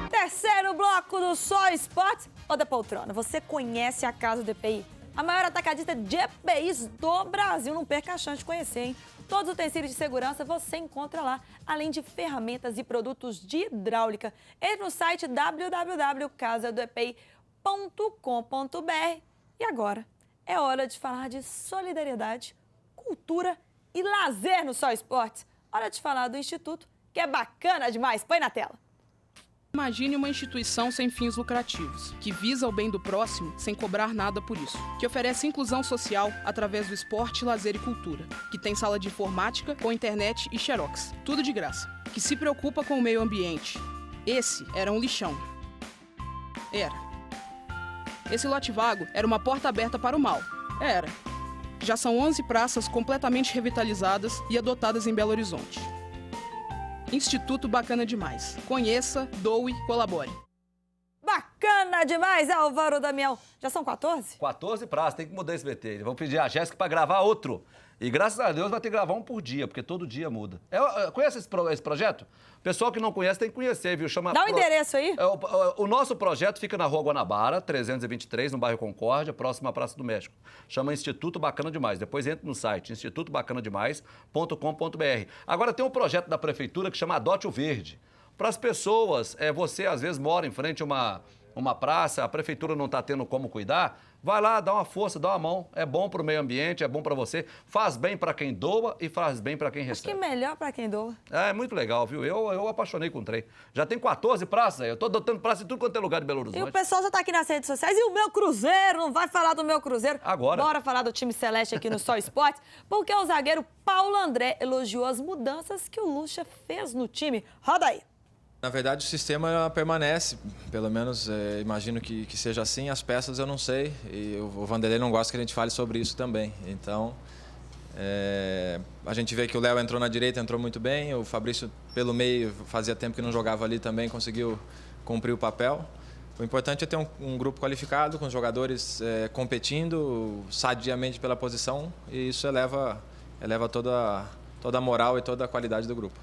Terceiro bloco do Só Esportes. Ô, da poltrona, você conhece a Casa do EPI? A maior atacadista de EPIs do Brasil. Não perca a chance de conhecer, hein? Todos os utensílios de segurança você encontra lá, além de ferramentas e produtos de hidráulica. Entre no site www.casadoepi.com.br. E agora é hora de falar de solidariedade, cultura e lazer no Só Esportes. Hora de falar do Instituto, que é bacana demais. Põe na tela. Imagine uma instituição sem fins lucrativos, que visa o bem do próximo sem cobrar nada por isso, que oferece inclusão social através do esporte, lazer e cultura, que tem sala de informática, com internet e xerox, tudo de graça, que se preocupa com o meio ambiente. Esse era um lixão. Era. Esse lote vago era uma porta aberta para o mal. Era. Já são 11 praças completamente revitalizadas e adotadas em Belo Horizonte. Instituto Bacana Demais. Conheça, doe, colabore. Bacana demais, Álvaro Damião. Já são 14? 14 praças, tem que mudar esse BT. Vamos pedir a Jéssica para gravar outro. E graças a Deus vai ter que gravar um por dia, porque todo dia muda. Conhece esse projeto? Pessoal que não conhece tem que conhecer, viu? Dá o endereço aí. O nosso projeto fica na Rua Guanabara, 323, no bairro Concórdia, próximo à Praça do México. Chama Instituto Bacana Demais. Depois entra no site institutobacanademais.com.br. Agora tem um projeto da prefeitura que chama Adote o Verde. Para as pessoas, você às vezes mora em frente a uma praça, a prefeitura não está tendo como cuidar, vai lá, dá uma força, dá uma mão. É bom para o meio ambiente, é bom para você. Faz bem para quem doa e faz bem para quem recebe. Acho que melhor para quem doa. É muito legal, viu? Eu apaixonei com o trem. Já tem 14 praças aí. Eu tô adotando praça em tudo quanto é lugar de Belo Horizonte. E o pessoal já tá aqui nas redes sociais. E o meu Cruzeiro? Não vai falar do meu Cruzeiro? Agora. Bora falar do time celeste aqui no Só Esportes, porque o zagueiro Paulo André elogiou as mudanças que o Lucha fez no time. Roda aí. Na verdade, o sistema permanece, pelo menos imagino que seja assim. As peças eu não sei e o Vanderlei não gosta que a gente fale sobre isso também. Então, a gente vê que o Léo entrou na direita, entrou muito bem. O Fabrício, pelo meio, fazia tempo que não jogava ali também, conseguiu cumprir o papel. O importante é ter um grupo qualificado, com os jogadores competindo sadiamente pela posição, e isso eleva toda a moral e toda a qualidade do grupo.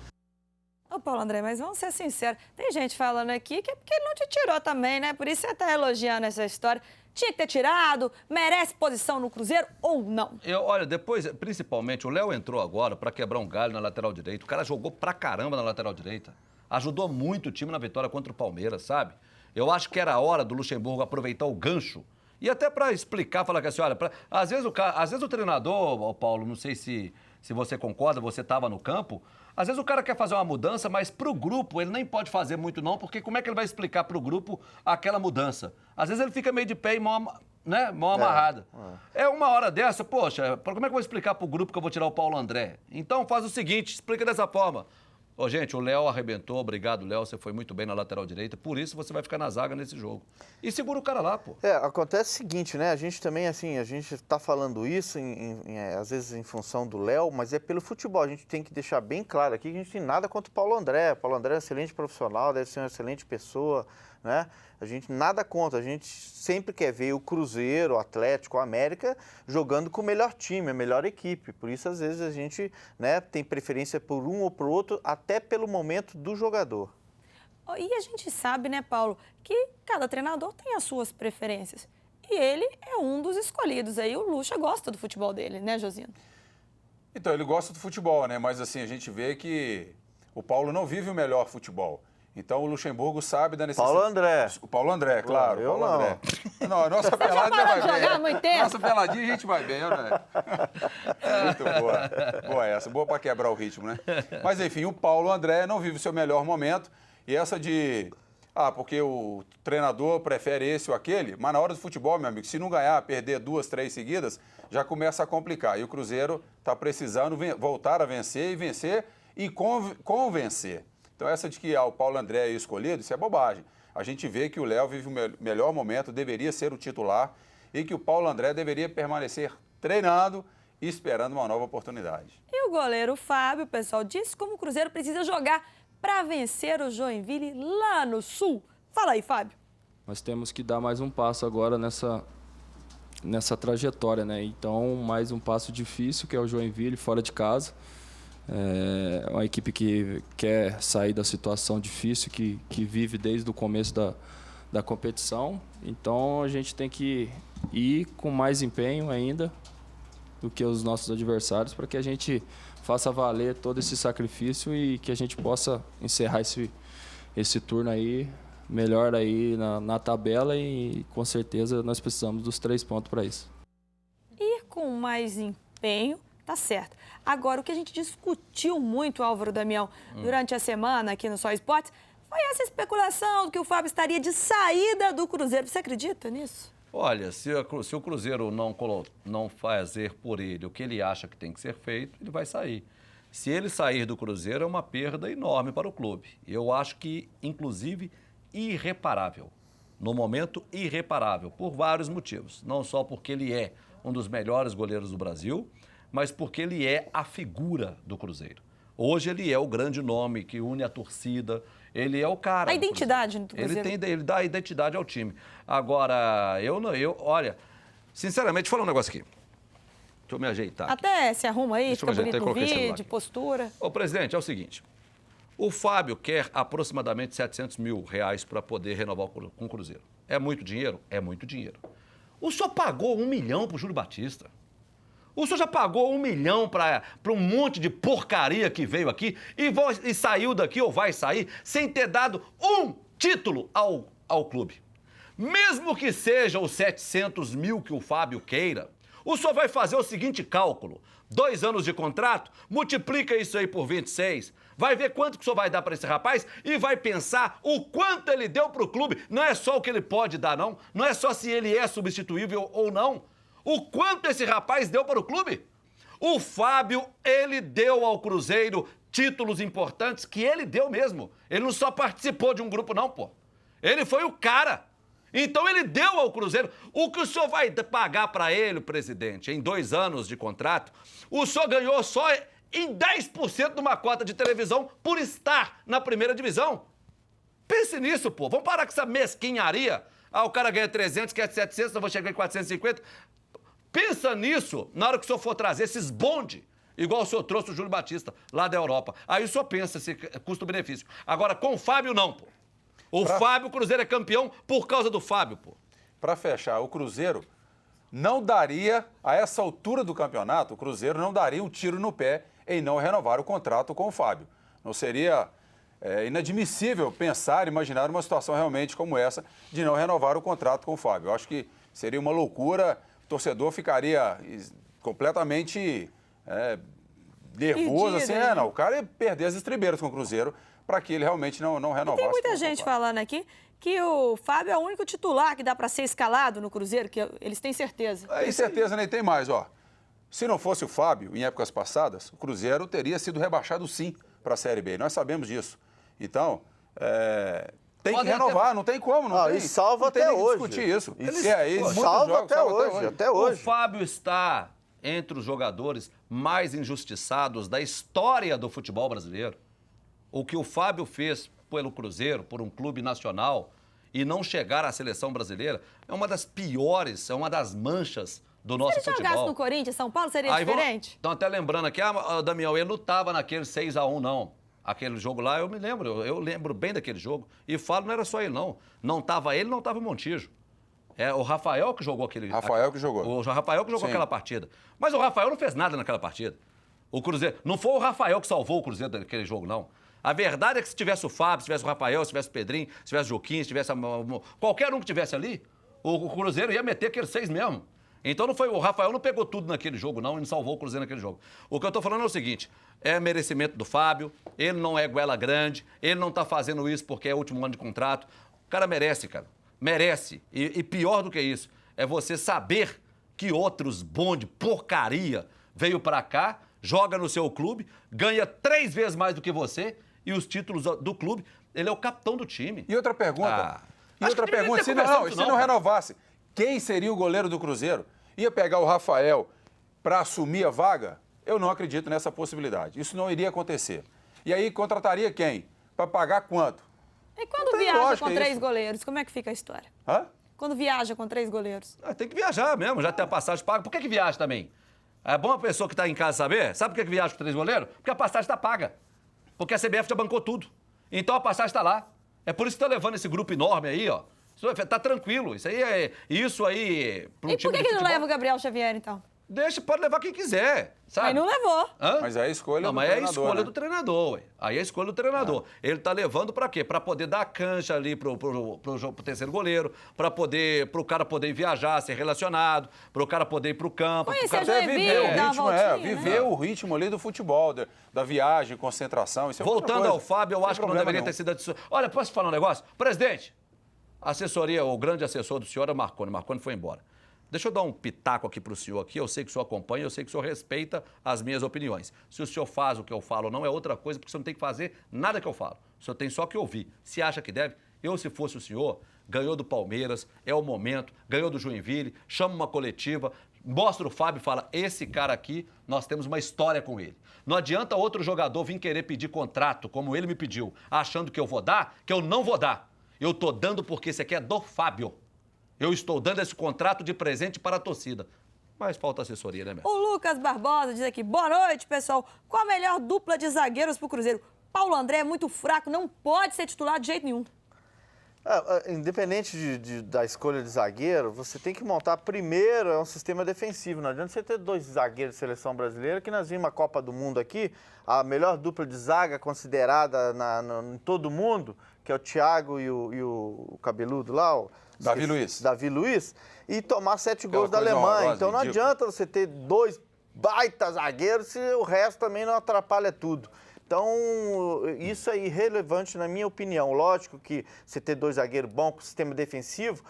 Ô, Paulo André, mas vamos ser sinceros. Tem gente falando aqui que é porque ele não te tirou também, né? Por isso você tá elogiando essa história. Tinha que ter tirado, merece posição no Cruzeiro ou não? Olha, depois, principalmente, o Léo entrou agora para quebrar um galho na lateral direita. O cara jogou pra caramba na lateral direita. Ajudou muito o time na vitória contra o Palmeiras, sabe? Eu acho que era a hora do Luxemburgo aproveitar o gancho. E até para explicar, falar que assim, olha, às vezes o treinador, Paulo, não sei se você concorda, você estava no campo, às vezes o cara quer fazer uma mudança, mas pro grupo ele nem pode fazer muito não, porque como é que ele vai explicar pro grupo aquela mudança? Às vezes ele fica meio de pé e mão amarrada. É uma hora dessa, poxa, como é que eu vou explicar pro grupo que eu vou tirar o Paulo André? Então faz o seguinte, explica dessa forma. Ô, gente, o Léo arrebentou, obrigado, Léo, você foi muito bem na lateral direita, por isso você vai ficar na zaga nesse jogo. E segura o cara lá, pô. Acontece o seguinte, né, a gente também, assim, a gente tá falando isso, às vezes em função do Léo, mas é pelo futebol, a gente tem que deixar bem claro aqui que a gente tem nada contra o Paulo André. O Paulo André é um excelente profissional, deve ser uma excelente pessoa, né, a gente nada contra, a gente sempre quer ver o Cruzeiro, o Atlético, o América jogando com o melhor time, a melhor equipe. Por isso, às vezes, a gente, né, tem preferência por um ou por outro, até pelo momento do jogador. E a gente sabe, né, Paulo, que cada treinador tem as suas preferências. E ele é um dos escolhidos aí. O Lucha gosta do futebol dele, né, Josino? Então, ele gosta do futebol, né? Mas, assim, a gente vê que o Paulo não vive o melhor futebol. Então o Luxemburgo sabe da necessidade. Paulo André. O Paulo André, claro. Eu Paulo não. André. Não, a nossa peladinha vai bem. Jogar muito tempo. Nossa peladinha a gente vai bem, né? Muito boa. Boa essa. Boa para quebrar o ritmo, né? Mas enfim, o Paulo André não vive o seu melhor momento. E essa de... porque o treinador prefere esse ou aquele. Mas na hora do futebol, meu amigo, se não ganhar, perder 2, 3 seguidas, já começa a complicar. E o Cruzeiro está precisando voltar a vencer e convencer. Então, essa de que o Paulo André é escolhido, isso é bobagem. A gente vê que o Léo vive o melhor momento, deveria ser o titular e que o Paulo André deveria permanecer treinando e esperando uma nova oportunidade. E o goleiro Fábio, o pessoal disse como o Cruzeiro precisa jogar para vencer o Joinville lá no Sul. Fala aí, Fábio. Nós temos que dar mais um passo agora nessa nessa trajetória, né? Então, mais um passo difícil, que é o Joinville, fora de casa. É uma equipe que quer sair da situação difícil que vive desde o começo da competição. Então, a gente tem que ir com mais empenho ainda do que os nossos adversários para que a gente faça valer todo esse sacrifício e que a gente possa encerrar esse turno aí melhor aí na tabela, e com certeza nós precisamos dos 3 pontos para isso. Ir com mais empenho, tá certo. Agora, o que a gente discutiu muito, Álvaro Damião, durante a semana aqui no Só Esportes, foi essa especulação de que o Fábio estaria de saída do Cruzeiro. Você acredita nisso? Olha, se o Cruzeiro não fazer por ele o que ele acha que tem que ser feito, ele vai sair. Se ele sair do Cruzeiro, é uma perda enorme para o clube. Eu acho que, inclusive, irreparável. No momento, irreparável, por vários motivos. Não só porque ele é um dos melhores goleiros do Brasil, mas porque ele é a figura do Cruzeiro. Hoje ele é o grande nome que une a torcida, ele é o cara. A identidade do Cruzeiro. Cruzeiro. Ele dá a identidade ao time. Agora, olha, sinceramente, vou falar um negócio aqui. Deixa eu me ajeitar. Até se arruma aí, Deixa eu fica me ajeitar, bonito no coloquei esse celular vídeo, aqui. postura. Ô, presidente, é o seguinte. O Fábio quer aproximadamente R$700 mil para poder renovar com o Cruzeiro. É muito dinheiro? É muito dinheiro. O senhor pagou 1 milhão pro Júlio Batista. O senhor já pagou 1 milhão para um monte de porcaria que veio aqui e saiu daqui ou vai sair sem ter dado um título ao clube. Mesmo que seja os 700 mil que o Fábio queira, o senhor vai fazer o seguinte cálculo. 2 anos de contrato, multiplica isso aí por 26, vai ver quanto que o senhor vai dar para esse rapaz e vai pensar o quanto ele deu para o clube. Não é só o que ele pode dar, não. Não é só se ele é substituível ou não. O quanto esse rapaz deu para o clube? O Fábio, ele deu ao Cruzeiro títulos importantes que ele deu mesmo. Ele não só participou de um grupo, não, pô. Ele foi o cara. Então ele deu ao Cruzeiro. O que o senhor vai pagar para ele, presidente, em 2 anos de contrato, o senhor ganhou só em 10% de uma cota de televisão por estar na primeira divisão. Pense nisso, pô. Vamos parar com essa mesquinharia. O cara ganha 300, quer 700, eu vou chegar em 450. Pensa nisso na hora que o senhor for trazer esses bonde, igual o senhor trouxe o Júlio Batista, lá da Europa. Aí o senhor pensa se custo-benefício. Agora, com o Fábio, não, pô. Fábio, o Cruzeiro é campeão por causa do Fábio, pô. Para fechar, o Cruzeiro não daria, a essa altura do campeonato, o Cruzeiro não daria um tiro no pé em não renovar o contrato com o Fábio. Não seria inadmissível pensar, imaginar uma situação realmente como essa de não renovar o contrato com o Fábio. Eu acho que seria uma loucura, o torcedor ficaria completamente nervoso, assim, o cara ia perder as estribeiras com o Cruzeiro para que ele realmente não renovasse. Tem muita gente falando aqui que o Fábio é o único titular que dá para ser escalado no Cruzeiro, que eles têm certeza. Tem certeza, nem tem mais, ó. Se não fosse o Fábio, em épocas passadas, o Cruzeiro teria sido rebaixado sim para a Série B. Nós sabemos disso. Então, tem que renovar, não tem como. E salva até hoje. Discutir isso. Salva até hoje. O Fábio está entre os jogadores mais injustiçados da história do futebol brasileiro. O que o Fábio fez pelo Cruzeiro, por um clube nacional, e não chegar à seleção brasileira, é uma das piores, é uma das manchas do nosso futebol. Se ele jogasse no Corinthians, São Paulo, seria diferente? Estão até lembrando aqui, Damião, ele não estava naquele 6-1, não. Aquele jogo lá, eu me lembro, eu lembro bem daquele jogo. E falo, não era só ele, não. Não estava ele, não estava o Montijo. É o Rafael que jogou aquele... Rafael que jogou. O Rafael que jogou aquela partida. Mas o Rafael não fez nada naquela partida. O Cruzeiro... Não foi o Rafael que salvou o Cruzeiro daquele jogo, não. A verdade é que se tivesse o Fábio, se tivesse o Rafael, se tivesse o Pedrinho, se tivesse o Joaquim, se tivesse qualquer um que tivesse ali, o Cruzeiro ia meter aqueles 6 mesmo. Então não foi, o Rafael não pegou tudo naquele jogo, não, e não salvou o Cruzeiro naquele jogo. O que eu tô falando é o seguinte, é merecimento do Fábio, ele não é goela grande, ele não tá fazendo isso porque é o último ano de contrato. O cara merece, cara. Merece. E pior do que isso, é você saber que outros bonde, porcaria, veio pra cá, joga no seu clube, ganha 3 vezes mais do que você, e os títulos do clube, ele é o capitão do time. E outra pergunta, se não renovasse, quem seria o goleiro do Cruzeiro? Ia pegar o Rafael para assumir a vaga? Eu não acredito nessa possibilidade. Isso não iria acontecer. E aí contrataria quem? Para pagar quanto? E quando viaja com 3 goleiros, como é que fica a história? Hã? quando viaja com 3 goleiros? Tem que viajar mesmo, já tem a passagem paga. Por que viaja também? É bom a pessoa que está em casa saber? Sabe por que viaja com 3 goleiros? Porque a passagem está paga. Porque a CBF já bancou tudo. Então a passagem está lá. É por isso que está levando esse grupo enorme aí, ó. Tá tranquilo. Isso aí pro E por time de que não futebol. leva o Gabriel Xavier, então? Deixa, pode levar quem quiser, sabe? Mas não levou. Hã? Mas é a escolha Não, do mas treinador, é a escolha né? do treinador, ué. Aí é a escolha do treinador. Ele tá levando pra quê? Pra poder dar cancha ali pro terceiro goleiro, pro cara poder viajar, ser relacionado, pro cara poder ir pro campo. Conhecer pro cara... a Joinville, Viver o dar uma ritmo, voltinha, viver o ritmo ali do futebol, da viagem, concentração. Isso é outra Voltando coisa. ao Fábio, eu Não acho tem que não problema deveria nenhum. ter sido... Olha, posso falar um negócio? Presidente, a assessoria, o grande assessor do senhor é o Marconi. Marconi foi embora. Deixa eu dar um pitaco aqui para o senhor aqui. Eu sei que o senhor acompanha, eu sei que o senhor respeita as minhas opiniões. Se o senhor faz o que eu falo ou não, é outra coisa, porque o senhor não tem que fazer nada que eu falo. O senhor tem só que ouvir. Se acha que deve, eu, se fosse o senhor, ganhou do Palmeiras, é o momento, ganhou do Joinville, chama uma coletiva, mostra o Fábio e fala, esse cara aqui, nós temos uma história com ele. Não adianta outro jogador vir querer pedir contrato, como ele me pediu, achando que eu vou dar, que eu não vou dar. Eu tô dando porque esse aqui é do Fábio. Eu estou dando esse contrato de presente para a torcida. Mas falta assessoria, né, mesmo? O Lucas Barbosa diz aqui, boa noite, pessoal. Qual a melhor dupla de zagueiros pro Cruzeiro? Paulo André é muito fraco, não pode ser titular de jeito nenhum. Independente da escolha de zagueiro, você tem que montar primeiro um sistema defensivo. Não adianta você ter 2 zagueiros de seleção brasileira, que nós vimos a Copa do Mundo aqui, a melhor dupla de zaga considerada em todo mundo, que é o Thiago e o cabeludo lá, Davi Luiz, e tomar 7 gols da coisa Alemanha. horrorosa, Então não ridículo. adianta você ter 2 baita zagueiros se o resto também não atrapalha tudo. Então, isso é irrelevante na minha opinião. Lógico que você ter 2 zagueiros bons com sistema defensivo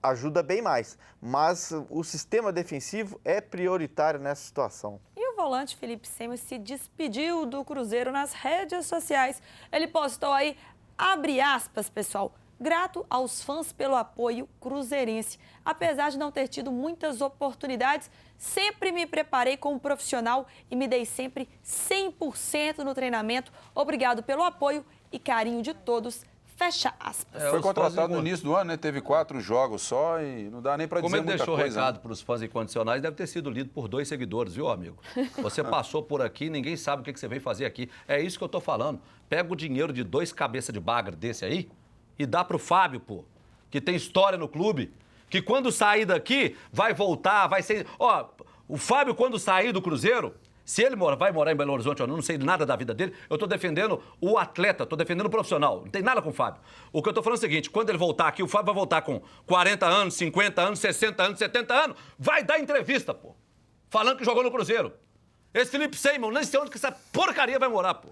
ajuda bem mais. Mas o sistema defensivo é prioritário nessa situação. E o volante Felipe Seymour se despediu do Cruzeiro nas redes sociais. Ele postou aí, abre aspas, pessoal, grato aos fãs pelo apoio cruzeirense. Apesar de não ter tido muitas oportunidades, sempre me preparei como profissional e me dei sempre 100% no treinamento. Obrigado pelo apoio e carinho de todos. Fecha aspas. Foi os contratado fãs no início do ano, né? Teve 4 jogos só e não dá nem pra Como dizer ele muita deixou o coisa. recado para os fãs incondicionais, deve ter sido lido por 2 seguidores, viu, amigo? Você passou por aqui, ninguém sabe o que você veio fazer aqui. É isso que eu tô falando. Pega o dinheiro de 2 cabeças de bagre desse aí e dá pro Fábio, pô, que tem história no clube, que quando sair daqui vai voltar, vai ser... Ó, o Fábio, quando sair do Cruzeiro, se ele vai morar em Belo Horizonte ou não sei nada da vida dele, eu tô defendendo o atleta, tô defendendo o profissional, não tem nada com o Fábio. O que eu tô falando é o seguinte, quando ele voltar aqui, o Fábio vai voltar com 40 anos, 50 anos, 60 anos, 70 anos, vai dar entrevista, pô, falando que jogou no Cruzeiro. Esse Felipe Seymour, nem sei onde que essa porcaria vai morar, pô.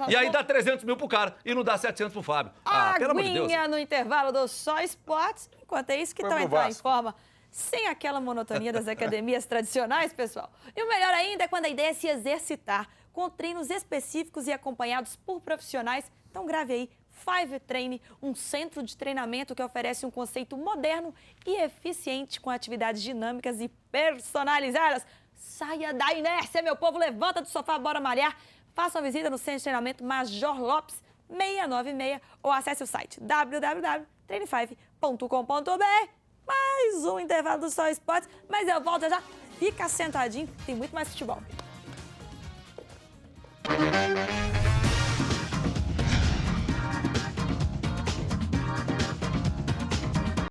E aí dá 300 mil pro cara e não dá 700 pro Fábio. Pelo amor de Deus. Aguinha no intervalo do Só Esportes. Enquanto é isso que Foi estão pro entrando em Vasco. forma, sem aquela monotonia das academias tradicionais, pessoal. E o melhor ainda é quando a ideia é se exercitar, com treinos específicos e acompanhados por profissionais. Então grave aí, Five Train, um centro de treinamento que oferece um conceito moderno e eficiente com atividades dinâmicas e personalizadas. Saia da inércia, meu povo, levanta do sofá, bora malhar. Faça uma visita no centro de treinamento Major Lopes 696 ou acesse o site www.treine5.com.br. Mais um intervalo do Só Esportes, mas eu volto já. Fica sentadinho, tem muito mais futebol.